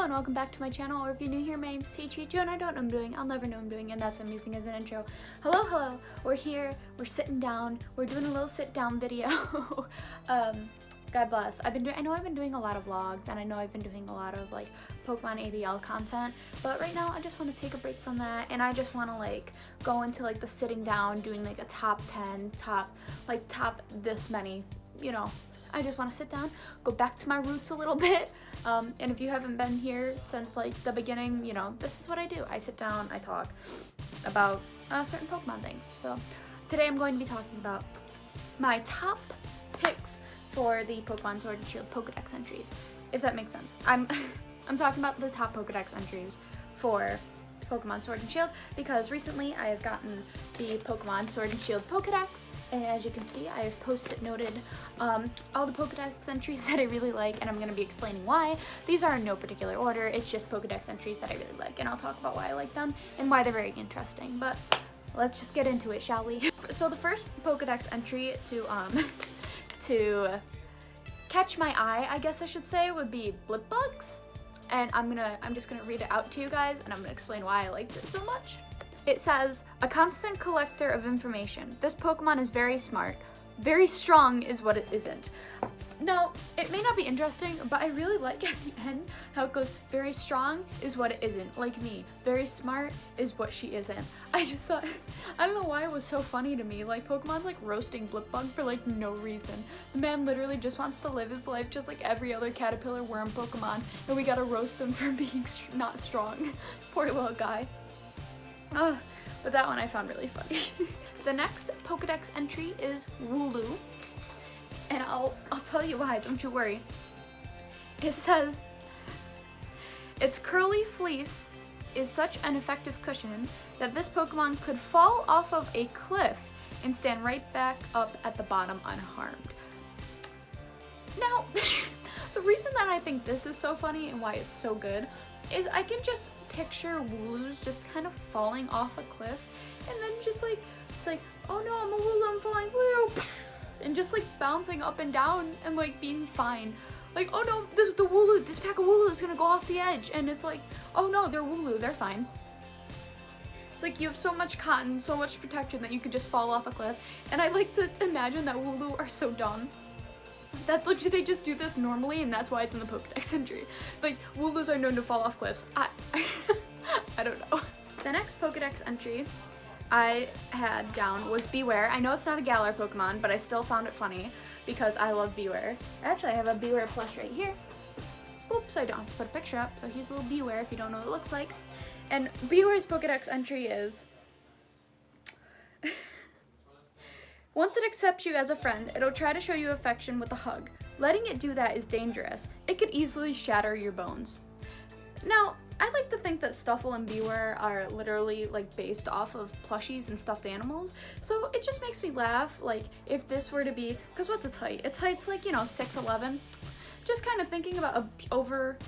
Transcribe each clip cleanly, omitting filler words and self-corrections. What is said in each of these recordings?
Hello and welcome back to my channel, or if you're new here, my name's Taechichu and I don't know what I'm doing, I'll never know what I'm doing, and that's what I'm using as an intro. Hello, we're here, we're sitting down, we're doing a little sit down video. God bless. I know I've been doing a lot of vlogs, and I know I've been doing a lot of like Pokemon ABL content, but right now I just want to take a break from that, and I just want to like go into like the sitting down, doing like a top 10, top this many, you know. I just want to sit down, go back to my roots a little bit, and if you haven't been here since like the beginning, you know, this is what I do. I sit down, I talk about certain Pokemon things. So today I'm going to be talking about my top picks for the Pokemon Sword and Shield Pokédex entries, if that makes sense. I'm talking about the top Pokédex entries for Pokemon Sword and Shield because recently I have gotten the Pokemon Sword and Shield Pokédex, and as you can see, I have post-it noted all the Pokédex entries that I really like, and I'm going to be explaining why. These are in no particular order, it's just Pokédex entries that I really like, and I'll talk about why I like them and why they're very interesting. But let's just get into it, shall we? So the first Pokédex entry to catch my eye, I guess I should say, would be Blipbugs. And I'm just gonna read it out to you guys, and I'm gonna explain why I liked it so much. It says, a constant collector of information. This Pokemon is very smart. Very strong is what it isn't. Now, it may not be interesting, but I really like at the end how it goes, very strong is what it isn't, like me. Very smart is what she isn't. I just thought, I don't know why it was so funny to me. Like, Pokemon's like roasting Blipbug for like no reason. The man literally just wants to live his life just like every other caterpillar worm Pokemon, and we gotta roast him for being not strong. Poor little guy. But that one I found really funny. The next Pokedex entry is Wooloo. And I'll tell you why, don't you worry. It says, its curly fleece is such an effective cushion that this Pokemon could fall off of a cliff and stand right back up at the bottom unharmed. Now, the reason that I think this is so funny and why it's so good is I can just picture Wooloos just kind of falling off a cliff and then just like, it's like, oh no, I'm a Wooloo, I'm flying, woo! And just like bouncing up and down and like being fine. Like, oh no, this pack of Wooloo is gonna go off the edge, and it's like, oh no, they're Wooloo, they're fine. It's like you have so much cotton, so much protection that you could just fall off a cliff. And I like to imagine that Wooloo are so dumb that they just do this normally, and that's why it's in the Pokédex entry. Like, Wooloos are known to fall off cliffs. I don't know. The next Pokédex entry I had down was Beware. I know it's not a Galar Pokemon, but I still found it funny because I love Beware. Actually, I have a Beware plush right here. Oops, I don't have to put a picture up, so here's a little Beware if you don't know what it looks like. And Beware's Pokédex entry is, once it accepts you as a friend, it'll try to show you affection with a hug. Letting it do that is dangerous. It could easily shatter your bones. Now, I like to think that Stuffle and Beware are literally like based off of plushies and stuffed animals, so it just makes me laugh, like if this were to be, because what's its height? Its height's like, you know, 6'11". Just kind of thinking about a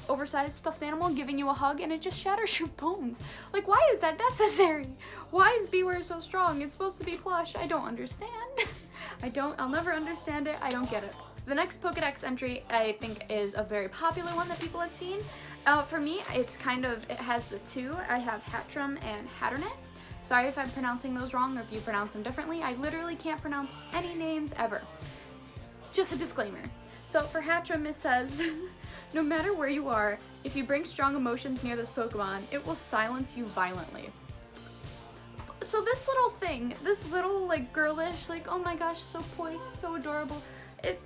oversized stuffed animal giving you a hug and it just shatters your bones. Like, why is that necessary? Why is Beware so strong? It's supposed to be plush. I don't understand. I'll never understand it. I don't get it. The next Pokédex entry I think is a very popular one that people have seen. For me, it has the two. I have Hatchum and Hatternet. Sorry if I'm pronouncing those wrong or if you pronounce them differently. I literally can't pronounce any names ever. Just a disclaimer. So for Hatchum, it says, no matter where you are, if you bring strong emotions near this Pokemon, it will silence you violently. So this little thing, this little like girlish, like, oh my gosh, so poised, so adorable, it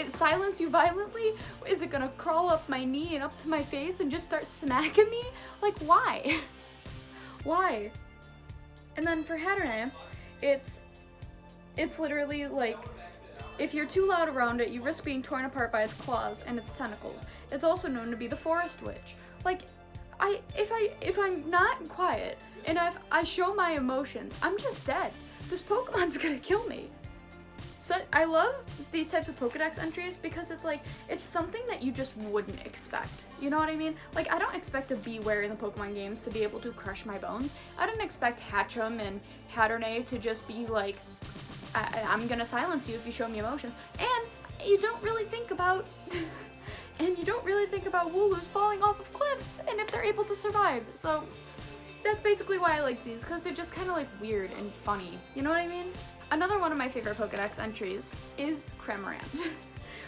silences you violently? Is it gonna crawl up my knee and up to my face and just start smacking me? Like, why? Why? And then for Hatterene, it's literally like, if you're too loud around it, you risk being torn apart by its claws and its tentacles. It's also known to be the Forest Witch. Like, if I'm not quiet and I show my emotions, I'm just dead. This Pokemon's gonna kill me. So I love these types of Pokédex entries because it's like, it's something that you just wouldn't expect. You know what I mean? Like, I don't expect a Beware in the Pokemon games to be able to crush my bones. I didn't expect Hatchum and Hatternay to just be like, I'm gonna silence you if you show me emotions. And you don't really think about And you don't really think about Wooloos falling off of cliffs and if they're able to survive. So that's basically why I like these, because they're just kind of like weird and funny. You know what I mean? Another one of my favorite Pokédex entries is Cramorant.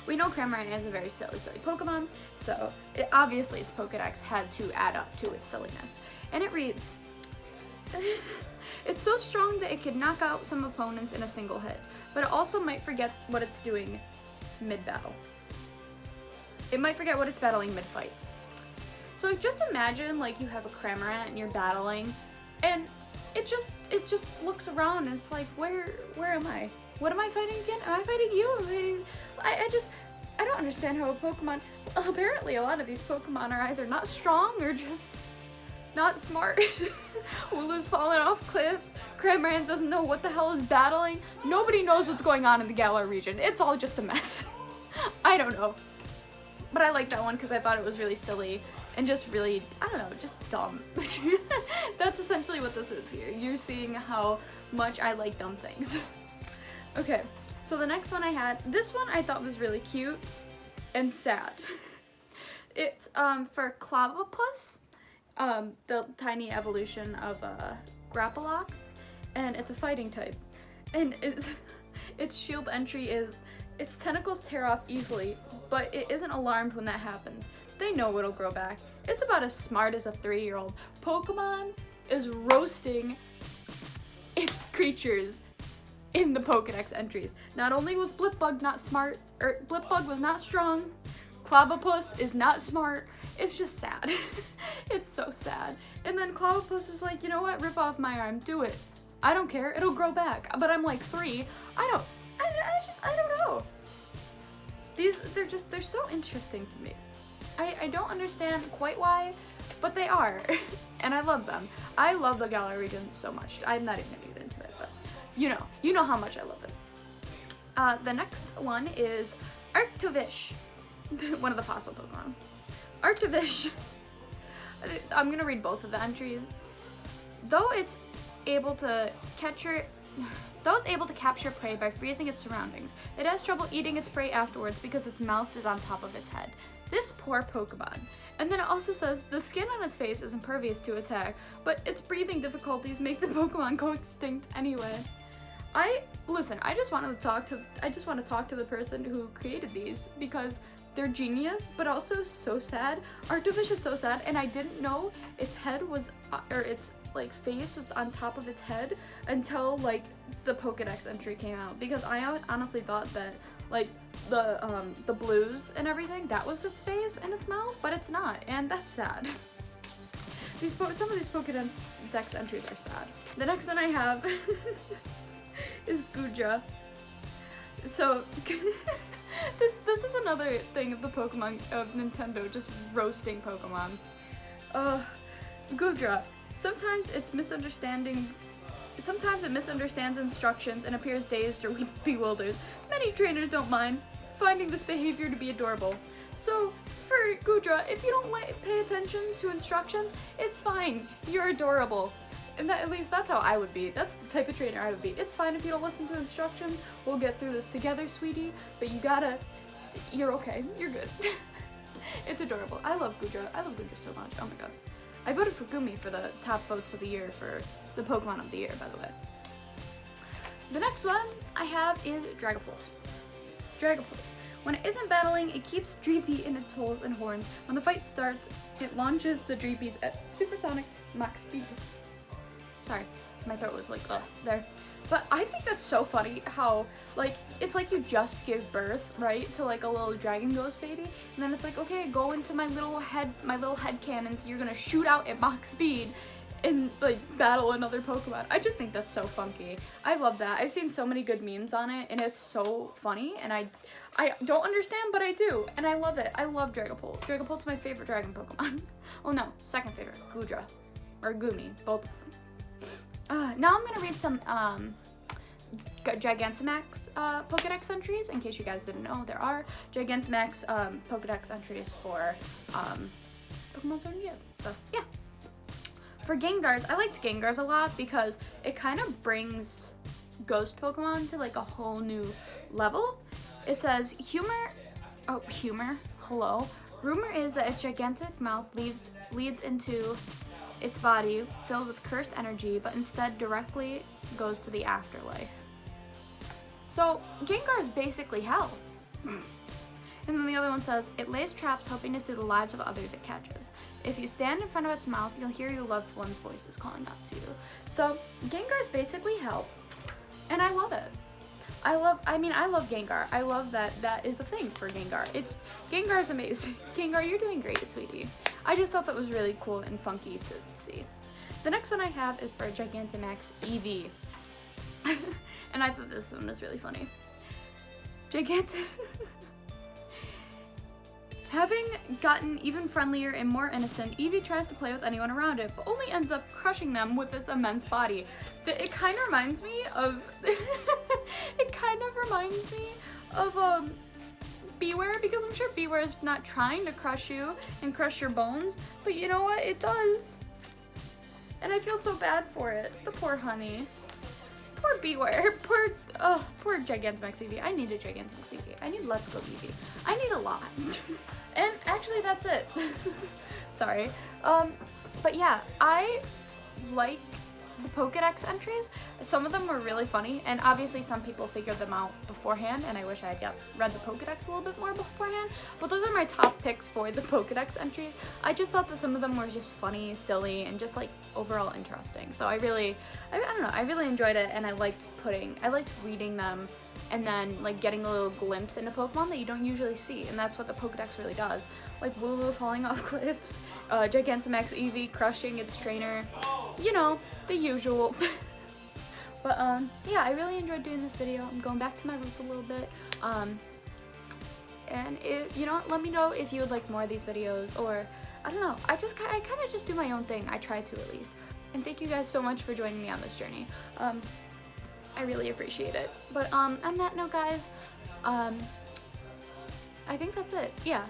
We know Cramorant is a very silly Pokemon, so obviously its Pokédex had to add up to its silliness. And it reads, it's so strong that it could knock out some opponents in a single hit, but it also might forget what it's doing mid-battle. It might forget what it's battling mid-fight. So just imagine like you have a Cramorant and you're battling, and it just looks around and it's like, where am I? What am I fighting again? Am I fighting you? Am I fighting... I don't understand how a Pokemon... Apparently a lot of these Pokemon are either not strong or just not smart. Wooloo's falling off cliffs. Cramorant doesn't know what the hell is battling. Nobody knows what's going on in the Galar region. It's all just a mess. I don't know. But I like that one because I thought it was really silly and just really, I don't know, just dumb. That's essentially what this is here. You're seeing how much I like dumb things. Okay, so the next one I had, this one I thought was really cute and sad. It's for Clavopus, the tiny evolution of Grappalock, and it's a fighting type. And its shield entry is, its tentacles tear off easily, but it isn't alarmed when that happens. They know it'll grow back. It's about as smart as a 3-year-old. Pokemon is roasting its creatures in the Pokédex entries. Not only was Blipbug not smart, or Blipbug was not strong, Clavopus is not smart, it's just sad. It's so sad. And then Clavopus is like, you know what, rip off my arm, do it. I don't care, it'll grow back. But I'm like 3, I don't know. They're so interesting to me. I don't understand quite why, but they are. And I love them. I love the Galar region so much. I'm not even gonna get into it, but you know how much I love it. The next one is Arctovish, one of the fossil Pokemon. Arctovish, I'm gonna read both of the entries. Though it's able to capture prey by freezing its surroundings, it has trouble eating its prey afterwards because its mouth is on top of its head. This poor Pokemon. And then it also says the skin on its face is impervious to attack, but its breathing difficulties make the Pokemon go extinct anyway. I just want to talk to the person who created these because they're genius, but also so sad. Arctovish is so sad, and I didn't know its head was, or its like face was on top of its head until like the Pokédex entry came out, because I honestly thought that like the blues and everything, that was its face and its mouth, but it's not, and that's sad. Some of these Pokédex entries are sad. The next one I have is Goodra. So this is another thing of the Pokemon of Nintendo just roasting Pokemon. Goodra. Sometimes it misunderstands instructions and appears dazed or bewildered. Many trainers don't mind finding this behavior to be adorable. So for Goodra, if you don't pay attention to instructions, it's fine. You're adorable. And at least that's how I would be. That's the type of trainer I would be. It's fine if you don't listen to instructions. We'll get through this together, sweetie. But you're okay. You're good. It's adorable. I love Goodra. I love Goodra so much. Oh my god. I voted for Gumi for the top votes of the year for the Pokemon of the year, by the way. The next one I have is Dragapult. Dragapult. When it isn't battling, it keeps Dreepy in its holes and horns. When the fight starts, it launches the Dreepies at supersonic max speed. Sorry, my throat was like, there. But I think that's so funny how, like, it's like you just give birth, right, to like a little dragon ghost baby, and then it's like, okay, go into my little head cannons, you're gonna shoot out at max speed and like battle another Pokemon. I just think that's so funky. I love that. I've seen so many good memes on it, and it's so funny, and I don't understand, but I do, and I love it. I love Dragapult. Dragapult's my favorite dragon Pokemon. Oh no, second favorite, Goodra, or Gumi, both of them. Now I'm gonna read some Gigantamax Pokédex entries. In case you guys didn't know, there are Gigantamax Pokédex entries for Pokemon Sword and Shield. So yeah. For Gengars, I liked Gengars a lot because it kind of brings Ghost Pokemon to like a whole new level. It says humor Oh, humor? Hello? Rumor is that its gigantic mouth leads into its body filled with cursed energy, but instead directly goes to the afterlife. So, Gengar is basically hell. And then the other one says, it lays traps hoping to see the lives of others it catches. If you stand in front of its mouth, you'll hear your loved one's voices calling out to you. So, Gengar is basically hell. And I love it. I love Gengar. I love that that is a thing for Gengar. Gengar is amazing. Gengar, you're doing great, sweetie. I just thought that was really cool and funky to see. The next one I have is for Gigantamax EV. And I thought this one was really funny. Having gotten even friendlier and more innocent, Eevee tries to play with anyone around it, but only ends up crushing them with its immense body. It kind of reminds me of Beware, because I'm sure Beware is not trying to crush you and crush your bones, but you know what? It does. And I feel so bad for it. The poor honey. Poor Beware. Poor Gigantamax Eevee. I need a Gigantamax Eevee. I need Let's Go Eevee. I need a lot. And actually, that's it. Sorry. But yeah, I like the Pokédex entries. Some of them were really funny, and obviously some people figured them out beforehand, and I wish I had read the Pokédex a little bit more beforehand, but those are my top picks for the Pokédex entries. I just thought that some of them were just funny, silly, and just like overall interesting. So I don't know, I really enjoyed it, and I liked reading them and then like getting a little glimpse into Pokemon that you don't usually see, and that's what the Pokédex really does. Like Wooloo falling off cliffs, Gigantamax Eevee crushing its trainer, you know, the usual. But yeah, I really enjoyed doing this video. I'm going back to my roots a little bit. And you know what, let me know if you would like more of these videos, or I don't know, I kind of just do my own thing. I try to, at least. And thank you guys so much for joining me on this journey. I really appreciate it. But on that note, guys, I think that's it. Yeah.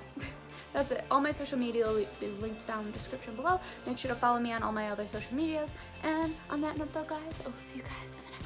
That's it. All my social media will be linked down in the description below. Make sure to follow me on all my other social medias. And on that note though, guys, I will see you guys in the next